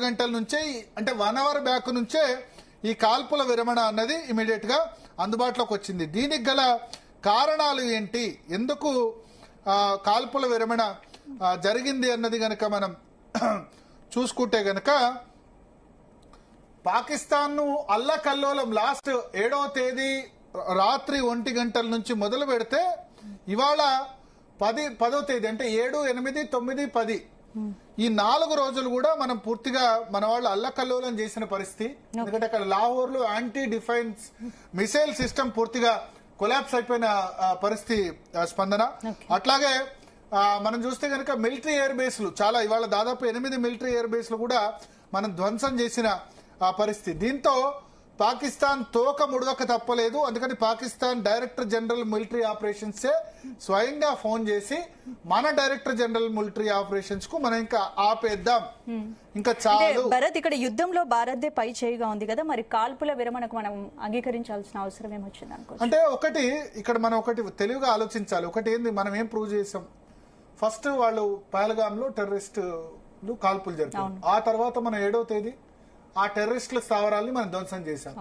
గంటల నుంచే అంటే 1 అవర్ బ్యాక్ నుంచే ఈ కాల్పుల విరమణ అన్నది ఇమీడియట్ గా అందుబాటులోకి వచ్చింది. దీనికి గల కారణాలు ఏంటి, ఎందుకు కాల్పుల విరమణ జరిగింది అన్నది గనక మనం చూసుకుంటే గనక పాకిస్తాన్ ను అల్లకల్లోలం లాస్ట్ 7వ తేదీ రాత్రి 1 గంటల నుంచి మొదలు పెడితే ఇవాళ 10వ తేదీ అంటే 7, 8, 9, 10 ఈ 4 రోజులు కూడా మనం పూర్తిగా మన వాళ్ళు అల్లకల్లోలం చేసిన పరిస్థితి. ఎందుకంటే అక్కడ లాహోర్ లో యాంటీ డిఫెన్స్ మిసైల్ సిస్టమ్ పూర్తిగా కొలాప్స్ అయిపోయిన పరిస్థితి స్పందన. అట్లాగే మనం చూస్తే కనుక మిలిటరీ ఎయిర్ బేస్లు చాలా ఇవాళ దాదాపు 8 మిలిటరీ ఎయిర్ బేస్లు కూడా మనం ధ్వంసం చేసిన పరిస్థితి. దీంతో పాకిస్తాన్ తోక ముడవక తప్పలేదు. అందుకని Pakistan director general military operations స్వయంగా ఫోన్ చేసి మన డైరెక్టర్ జనరల్ మిలిటరీ ఆపరేషన్స్ కు మనం ఇంకా ఆపేద్దాం, ఇంకా చాలు. భరత్, ఇక్కడ యుద్ధంలో భారత్ పై చేయిగా ఉంది కదా, మరి కాల్పుల విరమణకు మనం అంగీకరించాల్సిన అవసరం ఏమొచ్చింది అనుకో. అంటే ఒకటి ఇక్కడ మనం ఒకటి తెలివిగా ఆలోచించాలి. ఒకటి ఏంది, మనం ఏం ప్రూవ్ చేసాం, ఫస్ట్ వాళ్ళు పహల్గామ్ లో టెర్రరిస్టులు కాల్పులు జరిపారు. ఆ తర్వాత మనం 7వ తేదీ ఆ టెర్రరిస్టుల స్థావరాల్ని మనం ధ్వంసం చేశాం.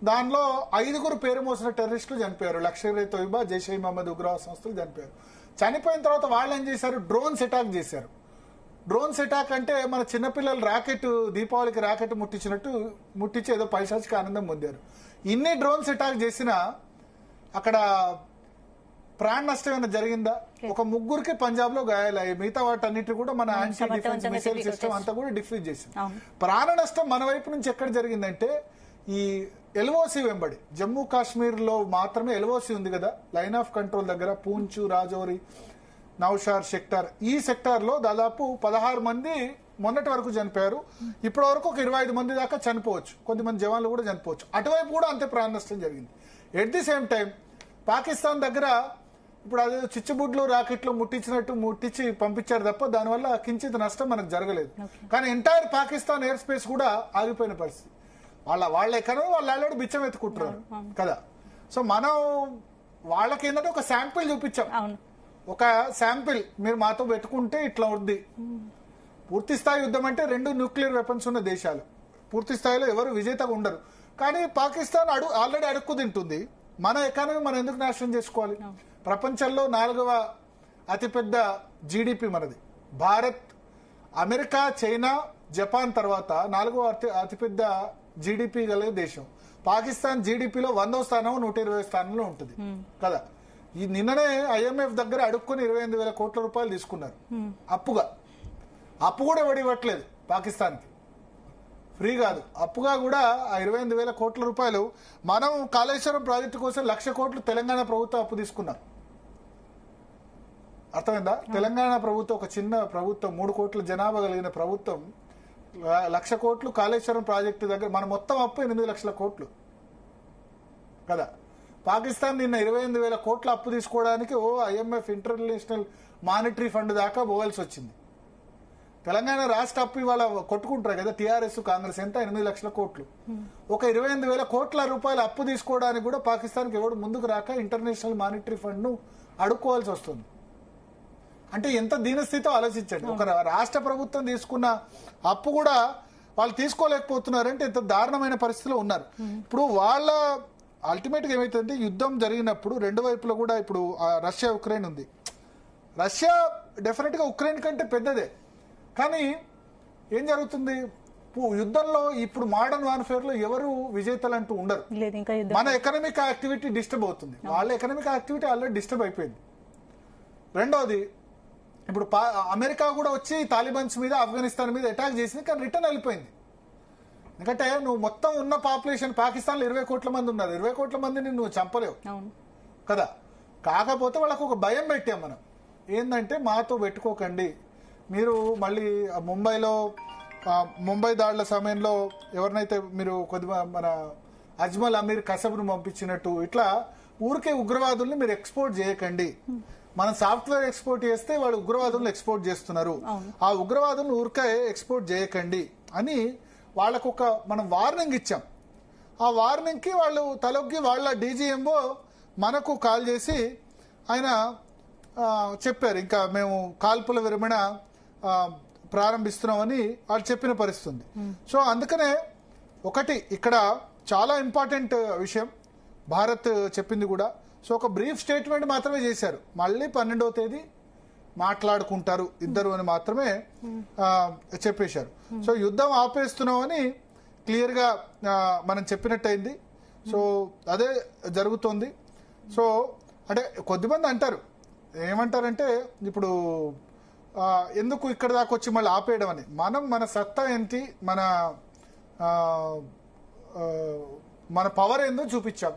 దానిలో 5 పేరు మోసిన టెర్రరిస్టులు చనిపోయారు. లష్కర్-ఏ-తోయిబా, జైష్-ఏ మహమ్మద్ ఉగ్రవాద సంస్థలు చనిపోయారు. చనిపోయిన తర్వాత వాళ్ళు ఏం చేశారు, డ్రోన్స్ అటాక్ చేశారు. డ్రోన్స్ అటాక్ అంటే మన చిన్నపిల్లలు రాకెట్ దీపావళికి రాకెట్ ముట్టించి ఏదో పైశాచిక ఆనందం పొందారు. ఇన్ని డ్రోన్స్ అటాక్ చేసినా అక్కడ ప్రాణ నష్టం ఏమైనా జరిగిందా? ఒక 3కి పంజాబ్ లో గాయాలయ్యాయి. మిగతా వాటన్నిటి కూడా మన యాంటీ డిఫెన్స్ మిసైల్ సిస్టమ్ అంతా కూడా డిఫ్యూజ్ చేసింది. ప్రాణ నష్టం మన వైపు నుంచి ఎక్కడ జరిగిందంటే ఈ ఎల్ఓసి వెంబడి జమ్మూ కాశ్మీర్ లో మాత్రమే ఎల్ఓసి ఉంది కదా, లైన్ ఆఫ్ కంట్రోల్ దగ్గర పూంచ్, రాజౌరి, నౌషార్ సెక్టార్, ఈ సెక్టార్ లో దాదాపు 16 మంది మొన్నటి వరకు చనిపోయారు. ఇప్పటి వరకు ఒక 25 మంది దాకా చనిపోవచ్చు, కొద్దిమంది జవాన్లు కూడా చనిపోవచ్చు. అటువైపు కూడా అంతే ప్రాణ నష్టం జరిగింది. At the same time Pakistan దగ్గర ఇప్పుడు అదే చిచ్చుబుడ్లు రాకెట్లు ముట్టించి పంపించారు తప్ప దానివల్ల కించిత్ నష్టం మనకు జరగలేదు. కానీ ఎంటైర్ పాకిస్తాన్ ఎయిర్ స్పేస్ కూడా ఆగిపోయిన పరిస్థితి. వాళ్ళ ఎక్కడో వాళ్ళు ఆల్రెడీ బిచ్చం ఎత్తుకుంటున్నారు కదా. సో మనం వాళ్ళకి ఏంటంటే ఒక శాంపిల్ చూపించాం, ఒక శాంపిల్ మీరు మాతో పెట్టుకుంటే ఇట్లా ఉంది. పూర్తి స్థాయి యుద్ధం అంటే 2 న్యూక్లియర్ వెపన్స్ ఉన్న దేశాలు, పూర్తి స్థాయిలో ఎవరు విజేతగా ఉండరు. కానీ పాకిస్తాన్ ఆల్రెడీ అడుక్కు తింటుంది. మన ఎకానమీ మనం ఎందుకు నాశనం చేసుకోవాలి? ప్రపంచంలో 4వ అతిపెద్ద జీడిపి మనది. భారత్, అమెరికా, చైనా, జపాన్ తర్వాత 4వ అతిపెద్ద జీడిపి కలిగే దేశం. పాకిస్తాన్ జీడిపిలో 100వ స్థానం, 120వ స్థానంలో ఉంటుంది కదా. ఈ నిన్ననే IMF దగ్గర అడుక్కుని 28,000 కోట్ల రూపాయలు తీసుకున్నారు అప్పుగా. అప్పు కూడా ఎవడు ఇవ్వట్లేదు పాకిస్తాన్కి, ఫ్రీ కాదు, అప్పుగా కూడా ఆ 28,000 కోట్ల రూపాయలు. మనం కాళేశ్వరం ప్రాజెక్టు కోసం 1,00,000 కోట్లు తెలంగాణ ప్రభుత్వం అప్పు తీసుకున్నాం. అర్థమైందా? తెలంగాణ ప్రభుత్వం ఒక చిన్న ప్రభుత్వం, 3 కోట్ల జనాభా కలిగిన ప్రభుత్వం, 1,00,000 కోట్లు కాళేశ్వరం ప్రాజెక్టు దగ్గర, మన మొత్తం అప్పు 8 లక్షల కోట్లు కదా. పాకిస్తాన్ నిన్న 28,000 కోట్ల అప్పు తీసుకోవడానికి IMF ఇంటర్నేషనల్ మానిటరీ ఫండ్ దాకా పోవాల్సి వచ్చింది. తెలంగాణ రాష్ట్ర అప్పు ఇవాళ కొట్టుకుంటారు కదా టీఆర్ఎస్, కాంగ్రెస్, ఎంత 8 లక్షల కోట్లు. ఒక 28,000 కోట్ల రూపాయల అప్పు తీసుకోవడానికి కూడా పాకిస్తాన్కి ఎవడు ముందుకు రాక ఇంటర్నేషనల్ మానిటరీ ఫండ్ ను అడుక్కోవాల్సి వస్తుంది. అంటే ఎంత దీనస్థితితో ఆలోచించండి. ఒక రాష్ట్ర ప్రభుత్వం తీసుకున్న అప్పు కూడా వాళ్ళు తీసుకోలేకపోతున్నారంటే ఎంత దారుణమైన పరిస్థితిలో ఉన్నారు. ఇప్పుడు వాళ్ళ అల్టిమేట్ గా ఏమైతుందంటే యుద్ధం జరిగినప్పుడు 2 వైపులో కూడా ఇప్పుడు రష్యా ఉక్రెయిన్ ఉంది. రష్యా డెఫినెట్ గా ఉక్రెయిన్ కంటే పెద్దదే. కానీ ఏం జరుగుతుంది, యుద్ధంలో ఇప్పుడు మోడర్న్ వార్ఫేర్ లో ఎవరు విజేతలు అంటూ ఉండరు. మన ఎకనామిక్ యాక్టివిటీ డిస్టర్బ్ అవుతుంది, వాళ్ళ ఎకనామిక్ యాక్టివిటీ ఆల్రెడీ డిస్టర్బ్ అయిపోయింది. రెండోది, ఇప్పుడు అమెరికా కూడా వచ్చి తాలిబాన్స్ మీద, ఆఫ్ఘనిస్తాన్ మీద అటాక్ చేసింది, కానీ రిటర్న్ వెళ్ళిపోయింది. ఎందుకంటే నువ్వు మొత్తం ఉన్న పాపులేషన్ పాకిస్తాన్ లో 20 కోట్ల మంది ఉన్నారు, 20 కోట్ల మందిని నువ్వు చంపలేవు కదా. కాకపోతే వాళ్ళకు ఒక భయం పెట్టాం మనం, ఏంటంటే మాతో పెట్టుకోకండి మీరు. మళ్ళీ ముంబై దాడుల సమయంలో ఎవరినైతే మీరు కొద్దిగా మన అజ్మల్ అమీర్ కసబ్ను పంపించినట్టు, ఇట్లా ఊరికే ఉగ్రవాదుల్ని మీరు ఎక్స్పోర్ట్ చేయకండి. మనం సాఫ్ట్వేర్ ఎక్స్పోర్ట్ చేస్తే వాళ్ళు ఉగ్రవాదులను ఎక్స్పోర్ట్ చేస్తున్నారు, ఆ ఉగ్రవాదులను ఊరికే ఎక్స్పోర్ట్ చేయకండి అని వాళ్ళకు ఒక మనం వార్నింగ్ ఇచ్చాం. ఆ వార్నింగ్ కి వాళ్ళు తలొగ్గి వాళ్ళ DGMO మనకు కాల్ చేసి ఆయన చెప్పారు, ఇంకా మేము కాల్పుల విరమణ ప్రారంభిస్తున్నామని వాళ్ళు చెప్పిన పరిస్థితి ఉంది. సో అందుకనే ఒకటి ఇక్కడ చాలా ఇంపార్టెంట్ విషయం భారత్ చెప్పింది కూడా. సో ఒక బ్రీఫ్ స్టేట్మెంట్ మాత్రమే చేశారు, మళ్ళీ 12వ తేదీ మాట్లాడుకుంటారు ఇద్దరు అని మాత్రమే చెప్పేశారు. సో యుద్ధం ఆపేస్తున్నామని క్లియర్ గా మనం చెప్పినట్టయింది. సో అదే జరుగుతోంది. సో అంటే కొద్దిమంది అంటారు, ఏమంటారంటే ఇప్పుడు ఎందుకు ఇక్కడ దాకా వచ్చి మళ్ళీ ఆపేయడం అని. మన సత్తా ఏంటి, మన పవర్ ఏందో చూపించాం,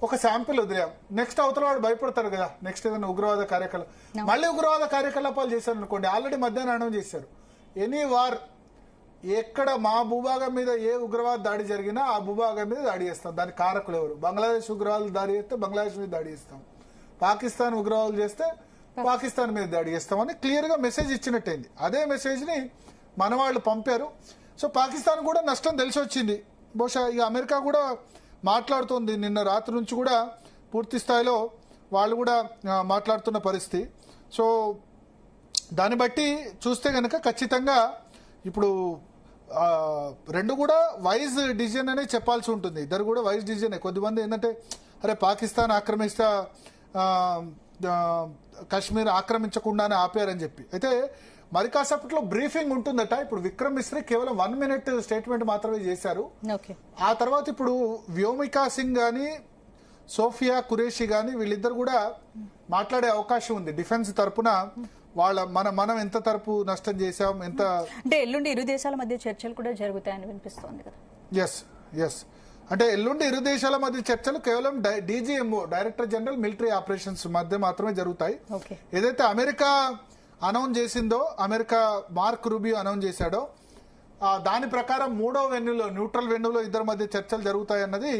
ఒక శాంపిల్ వదిలాం. నెక్స్ట్ అవతల వాడు భయపడతారు కదా, నెక్స్ట్ ఏదైనా ఉగ్రవాద కార్యకలాపాలు, మళ్ళీ ఉగ్రవాద కార్యకలాపాలు చేశారు అనుకోండి. ఆల్రెడీ మధ్యాహ్నం చేశారు. ఎనీ వార్, ఎక్కడ మా భూభాగం మీద ఏ ఉగ్రవాద దాడి జరిగినా ఆ భూభాగం మీద దాడి చేస్తాం. దానికి కారకులు ఎవరు? బంగ్లాదేశ్ ఉగ్రవాదులు దాడి చేస్తే బంగ్లాదేశ్ మీద దాడి చేస్తాం, పాకిస్తాన్ ఉగ్రవాదులు చేస్తే పాకిస్తాన్ మీద దాడి చేస్తామని క్లియర్ గా మెసేజ్ ఇచ్చినట్టయింది. అదే మెసేజ్ ని మన వాళ్ళు పంపారు. సో పాకిస్తాన్ కూడా నష్టం తెలిసి వచ్చింది. బహుశా ఇక అమెరికా కూడా మాట్లాడుతోంది, నిన్న రాత్రి నుంచి కూడా పూర్తి స్థాయిలో వాళ్ళు కూడా మాట్లాడుతున్న పరిస్థితి. సో దాన్ని బట్టి చూస్తే కనుక ఖచ్చితంగా ఇప్పుడు రెండు కూడా వైజ్ డిసిజన్ అనే చెప్పాల్సి ఉంటుంది. ఇద్దరు కూడా వైజ్ డిసిజన్. కొద్దిమంది ఏంటంటే అరే పాకిస్తాన్ ఆక్రమిస్తా కాశ్మీర్ ఆక్రమించకుండానే ఆపారని చెప్పి. అయితే మరి కాసేపట్లో బ్రీఫింగ్ ఉంటుందట. ఇప్పుడు విక్రమ్ మిశ్రీ కేవలం 1 minute స్టేట్మెంట్ మాత్రమే చేశారు. ఆ తర్వాత ఇప్పుడు వ్యోమికా సింగ్ గాని సోఫియా ఖురేషి గాని వీళ్ళిద్దరు కూడా మాట్లాడే అవకాశం ఉంది. డిఫెన్స్ తరపున మనం ఎంత తరపు నష్టం చేశాం, ఎంత అంటే ఎల్లుండి ఇరు దేశాల మధ్య చర్చలు కూడా జరుగుతాయని వినిపిస్తోంది కదా. ఎస్ అంటే ఎల్లుండి ఇరు దేశాల మధ్య చర్చలు కేవలం DGMO, director general military operations మధ్య మాత్రమే జరుగుతాయి. ఏదైతే అమెరికా అనౌన్స్ చేసిందో, అమెరికా మార్క్ రూబియో అనౌన్స్ చేశాడో దాని ప్రకారం 3వ వెన్యూలో, న్యూట్రల్ వెన్యూలో ఇద్దరి మధ్య చర్చలు జరుగుతాయన్నది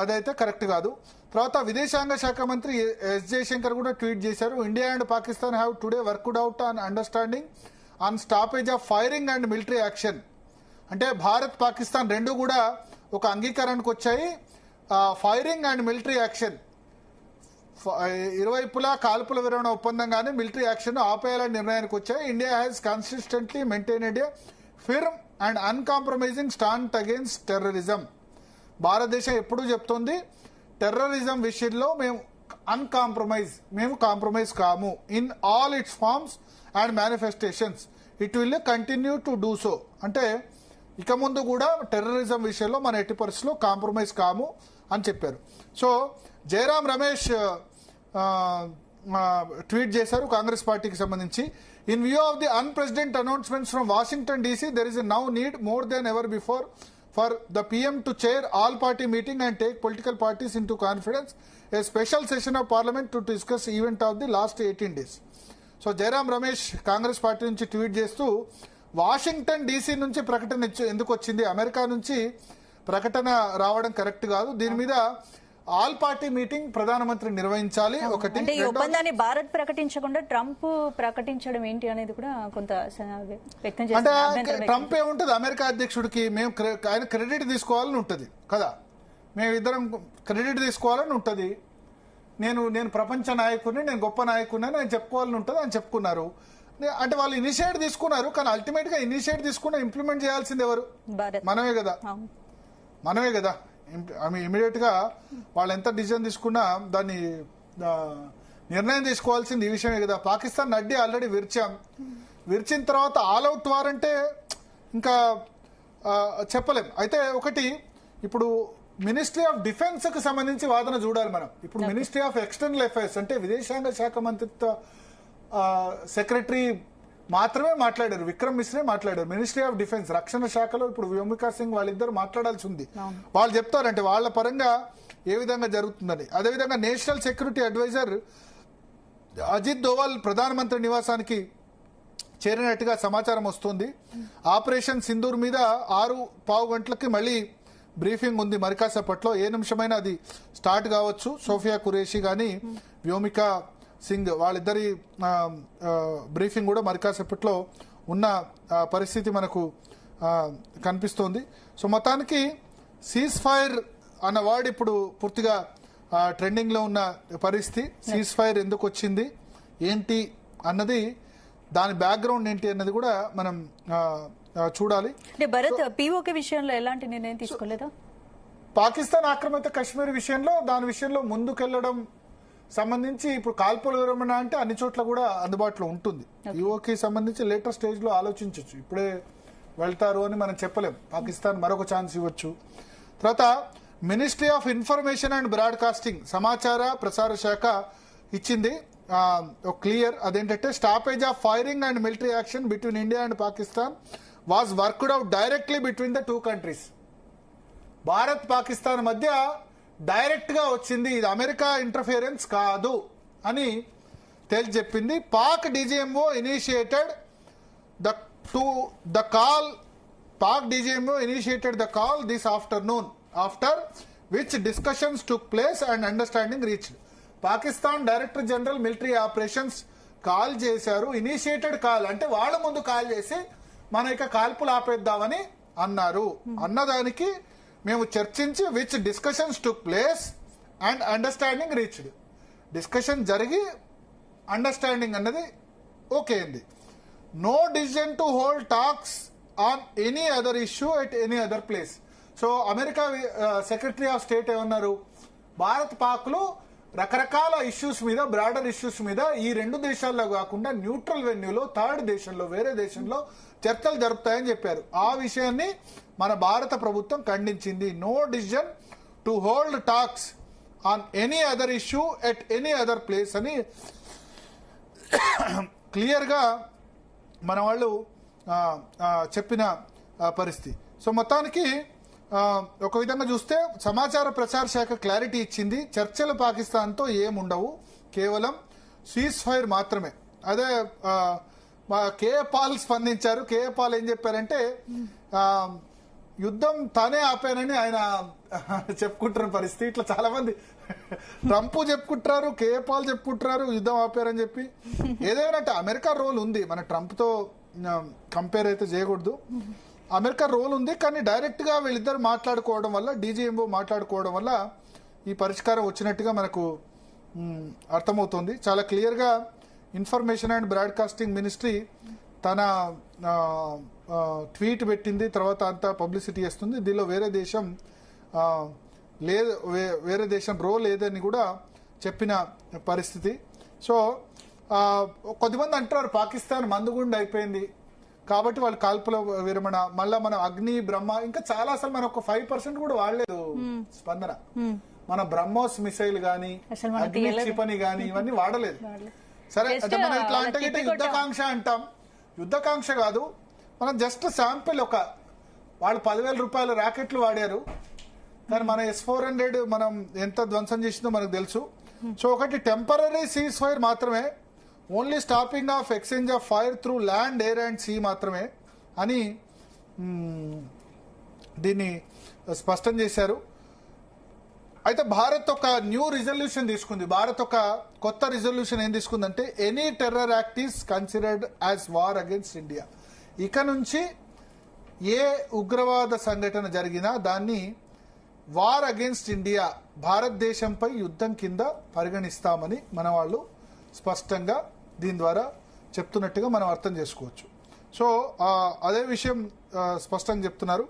అదైతే కరెక్ట్ కాదు. తర్వాత విదేశాంగ శాఖ మంత్రి ఎస్ జయశంకర్ కూడా ట్వీట్ చేశారు. India and Pakistan have today worked out on understanding on stoppage of firing and military action. అంటే భారత్ పాకిస్తాన్ రెండు కూడా ఒక అంగీకారానికి వచ్చాయి. ఫైరింగ్ అండ్ మిలిటరీ యాక్షన్ ఇరువైపులా కాల్పుల విరమణ ఒప్పందం కానీ మిలిటరీ యాక్షన్ ఆపేయాలని నిర్ణయానికి వచ్చాయి. India has consistently maintained a firm and uncompromising stand against terrorism. భారతదేశం ఎప్పుడూ చెప్తోంది టెర్రరిజం విషయంలో మేము కాంప్రమైజ్ కాము. In all its forms and manifestations it will continue to do so. అంటే ఇక ముందు కూడా టెర్రరిజం విషయంలో మన ఎట్టి పరిస్థితుల్లో కాంప్రమైజ్ కాము అని చెప్పారు. సో జయరాం రమేష్ ట్వీట్ చేశారు కాంగ్రెస్ పార్టీకి సంబంధించి. In view of the unprecedented announcements from Washington DC, there is a now need more than ever before for the PM to chair all party meeting and take political parties into confidence a special session of parliament to discuss event of the last 18 days. So Jayaram Ramesh Congress party నుంచి tweet చేస్తూ Washington DC నుంచి ప్రకటన ఎందుకు వచ్చింది, America నుంచి ప్రకటన రావడం correct కాదు, దీని మీద ఆల్ పార్టీ మీటింగ్ ప్రధానమంత్రి నిర్వహించాలి. ఒకటి అంటే ఈ ఒప్పందాన్ని భారత్ ప్రకటించకుండా ట్రంప్ ప్రకటించడం ఏంటి అనేది కూడా కొంత వ్యక్తం చేస్తారు. అంటే ట్రంప్ ఏముంటది, అమెరికా అధ్యక్షుడికి మేము ఆయన క్రెడిట్ తీసుకోవాలని ఉంటది కదా, మేమిద్దరం క్రెడిట్ తీసుకోవాలని ఉంటది. నేను ప్రపంచ నాయకుడిని, నేను గొప్ప నాయకుడిని అని చెప్పుకోవాలని ఉంటుంది అని చెప్పుకున్నారు. అంటే వాళ్ళు ఇనిషియేట్ తీసుకున్నారు, కానీ అల్టిమేట్ గా ఇనిషియేట్ తీసుకున్న ఇంప్లిమెంట్ చేయాల్సింది ఎవరు? మనమే కదా. ఇమీడియట్ గా వాళ్ళు ఎంత డిసిజన్ తీసుకున్నా దాన్ని నిర్ణయం తీసుకోవాల్సింది ఈ విషయమే కదా. పాకిస్తాన్ అడ్డి ఆల్రెడీ విరిచిన తర్వాత ఆల్ అవుట్ వార్ అంటే ఇంకా చెప్పలేం. అయితే ఒకటి ఇప్పుడు మినిస్ట్రీ ఆఫ్ డిఫెన్స్ కు సంబంధించి వాదన చూడాలి మనం. ఇప్పుడు మినిస్ట్రీ ఆఫ్ ఎక్స్టర్నల్ అఫైర్స్ అంటే విదేశాంగ శాఖ మంత్రిత్వ సెక్రటరీ మాత్రమే మాట్లాడారు, విక్రమ్ మిశ్రే మాట్లాడారు. మినిస్ట్రీ ఆఫ్ డిఫెన్స్ రక్షణ శాఖలో ఇప్పుడు వ్యోమికా సింగ్ వాళ్ళిద్దరు మాట్లాడాల్సి ఉంది. వాళ్ళు చెప్తారంటే వాళ్ళ పరంగా ఏ విధంగా జరుగుతుందని. అదేవిధంగా national security adviser Ajit Doval ప్రధానమంత్రి నివాసానికి చేరినట్టుగా సమాచారం వస్తుంది. ఆపరేషన్ సింధూర్ మీద 6:15 గంటలకి మళ్ళీ బ్రీఫింగ్ ఉంది మరి కాసేపట్లో. ఏ నిమిషమైనా అది స్టార్ట్ కావచ్చు. సోఫియా ఖురేషి గాని వ్యోమికా సింగ్ వాళ్ళిద్దరి బ్రీఫింగ్ కూడా మరి కాసేపట్లో ఉన్న పరిస్థితి మనకు కనిపిస్తోంది. సో మొత్తానికి సీజ్ ఫైర్ అన్న వర్డ్ ఇప్పుడు పూర్తిగా ట్రెండింగ్ లో ఉన్న పరిస్థితి. సీజ్ ఫైర్ ఎందుకు వచ్చింది ఏంటి అన్నది దాని బ్యాక్గ్రౌండ్ ఏంటి అన్నది కూడా మనం చూడాలి. అంటే భరత్ పీఓకే విషయంలో ఎలాంటి నిర్ణయం తీసుకోలేదా? పాకిస్తాన్ ఆక్రమిత కశ్మీర్ విషయంలో దాని విషయంలో ముందుకెళ్లడం సంబంధించి ఇప్పుడు కాల్పుల విరమణ అంటే అన్ని చోట్ల కూడా అందుబాటులో ఉంటుంది. పీఓకి సంబంధించి లేటర్ స్టేజ్ లో ఆలోచించవచ్చు. ఇప్పుడే వెళ్తారు అని మనం చెప్పలేం. పాకిస్తాన్ మరొక ఛాన్స్ ఇవ్వచ్చు. తర్వాత ministry of information and broadcasting సమాచార ప్రసార శాఖ ఇచ్చింది క్లియర్. అదేంటంటే stoppage of firing and military action between India and Pakistan was worked out directly between the two countries. Bharat Pakistan మధ్య డైరెక్ట్ గా వచ్చింది, ఇది అమెరికా ఇంటర్ఫియరెన్స్ కాదు అని తేల్చి చెప్పింది. Pak DGMO initiated the call Pak DGMO initiated the call this afternoon after which discussions took place and understanding reached. Pakistan director general military operations call చేశారు. Initiated call అంటే వాళ్ళ ముందు కాల్ చేసి మన ఇక కాల్పులు ఆపేద్దామని అన్నారు. అన్నదానికి మేము చర్చించి which discussions took place and understanding reached. Discussion జరిగి అండర్స్టాండింగ్ అన్నది ఓకే అయింది. No decision to hold talks on any other issue at any other place. So America secretary of state ఏమన్నారు, భారత్ పాక్లు రకరకాల ఇష్యూస్ మీద, బ్రాడర్ ఇష్యూస్ మీద ఈ రెండు దేశాల్లో కాకుండా న్యూట్రల్ వెన్యూలో థర్డ్ దేశంలో, వేరే దేశంలో చర్చలు జరుపుతాయని చెప్పారు. ఆ విషయాన్ని మన భారత ప్రభుత్వం ఖండించింది. No decision to hold talks on any other issue at any other place అని క్లియర్ గా మన వాళ్ళు చెప్పిన పరిస్థితి. సో మొత్తానికి ఒక విధంగా చూస్తే సమాచార ప్రసార శాఖ క్లారిటీ ఇచ్చింది. చర్చలు పాకిస్తాన్తో ఏముండవు, కేవలం సీజ్ ఫైర్ మాత్రమే. అదే కేఏ పాల్ స్పందించారు. కేఏ పాల్ ఏం చెప్పారంటే యుద్ధం తానే ఆపానని ఆయన చెప్పుకుంటున్న పరిస్థితి. ఇట్లా చాలా మంది ట్రంప్ చెప్పుకుంటారు, కేఏ పాల్ చెప్పుకుంటారు యుద్ధం ఆపారని చెప్పి. ఏదైనా అమెరికా రోల్ ఉంది, మన ట్రంప్ తో కంపేర్ అయితే చేయకూడదు. అమెరికా రోల్ ఉంది, కానీ డైరెక్ట్ గా వీళ్ళిద్దరు మాట్లాడుకోవడం వల్ల, డీజీఎంఓ మాట్లాడుకోవడం వల్ల ఈ పరిష్కారం వచ్చినట్టుగా మనకు అర్థమవుతుంది. చాలా క్లియర్ గా ఇన్ఫర్మేషన్ అండ్ బ్రాడ్కాస్టింగ్ మినిస్ట్రీ తన ట్వీట్ పెట్టింది, తర్వాత అంతా పబ్లిసిటీ చేస్తుంది. దీనిలో వేరే దేశం లేదు, వేరే దేశం రోల్ లేదని కూడా చెప్పిన పరిస్థితి. సో కొద్దిమంది అంటారు పాకిస్తాన్ మందుగుండు అయిపోయింది కాబట్టి వాళ్ళు కాల్పుల విరమణ, మళ్ళా మన అగ్ని, బ్రహ్మ, ఇంకా చాలా, అసలు మన ఒక 5% కూడా వాడలేదు స్పందన. మన బ్రహ్మోస్ మిసైల్ గానీ, అగ్ని క్షిపణి గానీ ఇవన్నీ వాడలేదు. సరే, అంటే మనం ఇట్లా అంటే యుద్ధకాంక్ష అంటాం. యుద్ధకాంక్ష కాదు, మనం జస్ట్ శాంపిల్. వాళ్ళు 10,000 రూపాయల రాకెట్లు వాడారు, కానీ మన S-400 మనం ఎంత ధ్వంసం చేసిందో మనకు తెలుసు. సో ఒకటి టెంపరరీ సీజ్ ఫైర్ మాత్రమే, only stopping of exchange of fire through land, air and sea మాత్రమే అని దీన్ని స్పష్టం చేశారు. అయితే భారత్ ఒక న్యూ రిజల్యూషన్ తీసుకుంది. భారత్ ఒక కొత్త రిజల్యూషన్ ఏం తీసుకుందంటే, any terror act is considered as war against India. ఇక నుంచి ఏ ఉగ్రవాద సంఘటన జరిగినా దాన్ని వార్ అగేన్స్ట్ ఇండియా, భారతదేశంపై యుద్ధం కింద పరిగణిస్తామని మన వాళ్ళు స్పష్టంగా దీని ద్వారా చెప్తున్నట్టుగా మనం అర్థం చేసుకోవచ్చు. సో అదే విషయం స్పష్టంగా చెప్తున్నారు.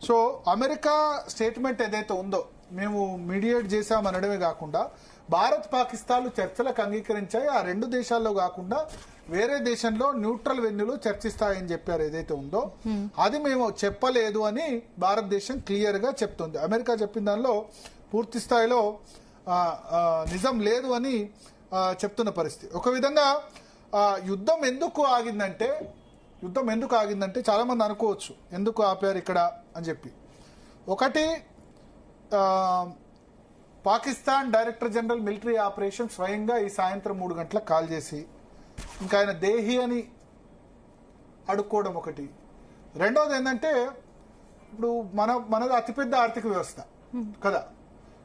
సో అమెరికా స్టేట్మెంట్ ఏదైతే ఉందో, మేము మీడియేట్ చేశామనడమే కాకుండా భారత్ పాకిస్తాన్లు చర్చలకు అంగీకరించాయి, ఆ రెండు దేశాల్లో కాకుండా వేరే దేశంలో న్యూట్రల్ వెన్యూలో చర్చిస్తాయని చెప్పారు ఏదైతే ఉందో, అది మేము చెప్పలేదు అని భారతదేశం క్లియర్ గా చెప్తుంది. అమెరికా చెప్పిన దానిలో పూర్తి స్థాయిలో నిజం లేదు అని చెప్తున్న పరిస్థితి. ఒక విధంగా యుద్ధం ఎందుకు ఆగిందంటే చాలా మంది అనుకోవచ్చు ఎందుకు ఆపారు ఇక్కడ అని చెప్పి. ఒకటి, Pakistan director general military operation స్వయంగా ఈ సాయంత్రం 3 గంటలకు కాల్ చేసి ఇంకా ఆయన దేహి అని అడుక్కోవడం ఒకటి. రెండవది ఏంటంటే, ఇప్పుడు మనది అతిపెద్ద ఆర్థిక వ్యవస్థ కదా.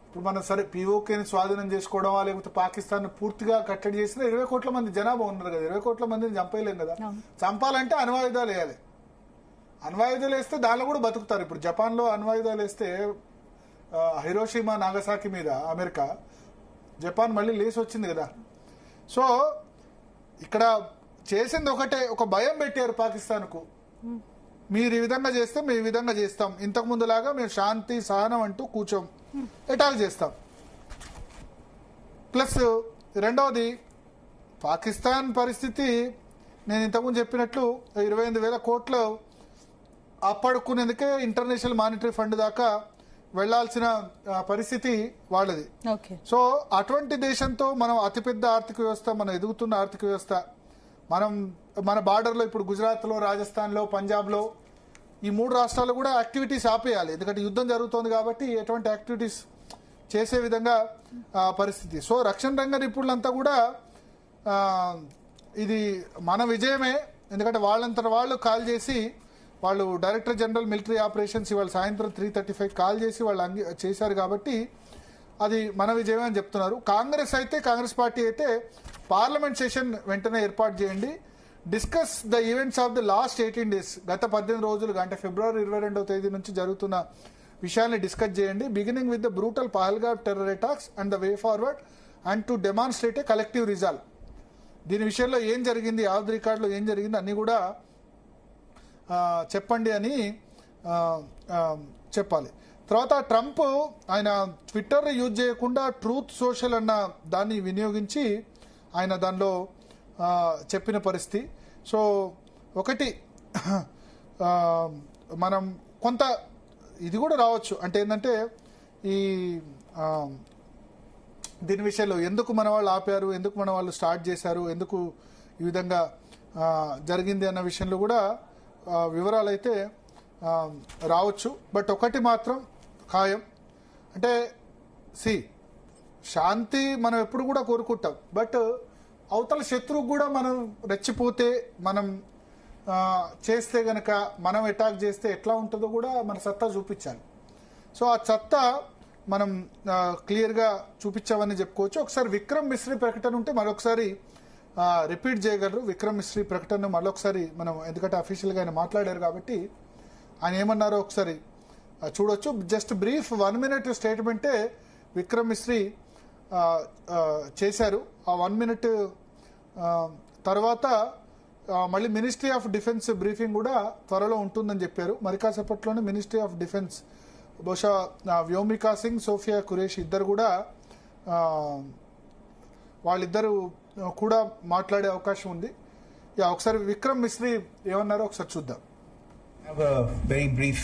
ఇప్పుడు మనం సరే పీఓకేని స్వాధీనం చేసుకోవడమా, లేకపోతే పాకిస్తాన్ పూర్తిగా కట్టడి చేసిన 20 కోట్ల మంది జనాభా ఉన్నారు కదా, 20 కోట్ల మందిని చంపేయలేం కదా. చంపాలంటే అణ్వాయుధాలు వేయాలి. అణ్వాయుధాలు వేస్తే దానిలో కూడా బతుకుతారు. ఇప్పుడు జపాన్ లో అణ్వాయుధాలు వేస్తే హిరోషిమా నాగసాకి మీద అమెరికా, జపాన్ మళ్ళీ లేసి వచ్చింది కదా. సో ఇక్కడ చేసింది ఒకటే, ఒక భయం పెట్టారు పాకిస్తాన్కు. మీరు ఈ విధంగా చేస్తే మేము ఈ విధంగా చేస్తాం, ఇంతకు ముందులాగా మేము శాంతి సహనం అంటూ కూర్చోం, అటాక్ చేస్తాం. ప్లస్ రెండవది పాకిస్తాన్ పరిస్థితి నేను ఇంతకుముందు చెప్పినట్లు 28,000 కోట్లు అప్పడుకునేందుకే ఇంటర్నేషనల్ మానిటరీ ఫండ్ దాకా వెళ్లాల్సిన పరిస్థితి వాళ్ళది. సో అటువంటి దేశంతో మనం అతిపెద్ద ఆర్థిక వ్యవస్థ, మనం ఎదుగుతున్న ఆర్థిక వ్యవస్థ, మన బార్డర్లో ఇప్పుడు గుజరాత్లో, రాజస్థాన్లో, పంజాబ్లో ఈ 3 రాష్ట్రాలు కూడా యాక్టివిటీస్ ఆపేయాలి. ఎందుకంటే యుద్ధం జరుగుతోంది కాబట్టి ఎటువంటి యాక్టివిటీస్ చేసే విధంగా పరిస్థితి. సో రక్షణ రంగ నిపుణులంతా కూడా ఇది మన విజయమే. ఎందుకంటే వాళ్ళంతా వాళ్ళు కాల్ చేసి, వాళ్ళు డైరెక్టర్ జనరల్ మిలిటరీ ఆపరేషన్స్ ఇవాళ సాయంత్రం 3:35 కాల్ చేసి వాళ్ళు చేశారు కాబట్టి అది మన విజయమే అని చెప్తున్నారు. కాంగ్రెస్ పార్టీ అయితే పార్లమెంట్ సెషన్ వెంటనే ఏర్పాటు చేయండి, discuss the events of the last 18 days, గత 18 రోజులుగా అంటే ఫిబ్రవరి 22వ తేదీ నుంచి జరుగుతున్న విషయాన్ని డిస్కస్ చేయండి, beginning with the brutal Pahalgam terror attacks and the way forward and to demonstrate A collective resolve. దీని విషయంలో ఏం జరిగింది, ఆఫ్ ది రికార్డులో ఏం జరిగింది అన్నీ కూడా చెప్పండి అని చెప్పాలి. తర్వాత ట్రంప్ ఆయన ట్విట్టర్ యూజ్ చేయకుండా ట్రూత్ సోషల్ అన్న దాన్ని వినియోగించి ఆయన దానిలో చెప్పిన పరిస్థితి. సో ఒకటి మనం కొంత ఇది కూడా రావచ్చు, అంటే ఏంటంటే ఈ దీని విషయంలో ఎందుకు మన వాళ్ళు ఆపారు, ఎందుకు మన వాళ్ళు స్టార్ట్ చేశారు, ఎందుకు ఈ విధంగా జరిగింది అన్న విషయంలో కూడా వివరాలు అయితే రావచ్చు. బట్ ఒకటి మాత్రం ఖాయం, అంటే శాంతి మనం ఎప్పుడు కూడా కోరుకుంటాం, బట్ అవతల శత్రువు కూడా మనం రెచ్చిపోతే, మనం చేస్తే గనక, మనం అటాక్ చేస్తే ఎట్లా ఉంటుందో కూడా మన సత్తా చూపించాలి. సో ఆ సత్తా మనం క్లియర్గా చూపించామని చెప్పుకోవచ్చు. ఒకసారి విక్రమ్ మిశ్రీ ప్రకటన ఉంటే మరొకసారి రిపీట్ చేయగలరు. విక్రమ్ మిశ్రీ ప్రకటన మరొకసారి మనం, ఎందుకంటే అఫీషియల్గా ఆయన మాట్లాడారు కాబట్టి ఆయన ఏమన్నారో ఒకసారి చూడొచ్చు. జస్ట్ బ్రీఫ్ 1 minute స్టేట్మెంటే విక్రమ్ మిశ్రీ చేశారు. ఆ 1 minute తర్వాత మళ్ళీ మినిస్ట్రీ ఆఫ్ డిఫెన్స్ బ్రీఫింగ్ కూడా త్వరలో ఉంటుందని చెప్పారు. మరి కాసేపట్లోనే మినిస్ట్రీ ఆఫ్ డిఫెన్స్ బహుశా వ్యోమికా సింగ్, సోఫియా ఖురేషి ఇద్దరు కూడా వాళ్ళిద్దరు కూడా మాట్లాడే అవకాశం ఉంది. ఒకసారి విక్రమ్ మిశ్రీ ఏమన్నారో ఒకసారి చూద్దాం. I have a very brief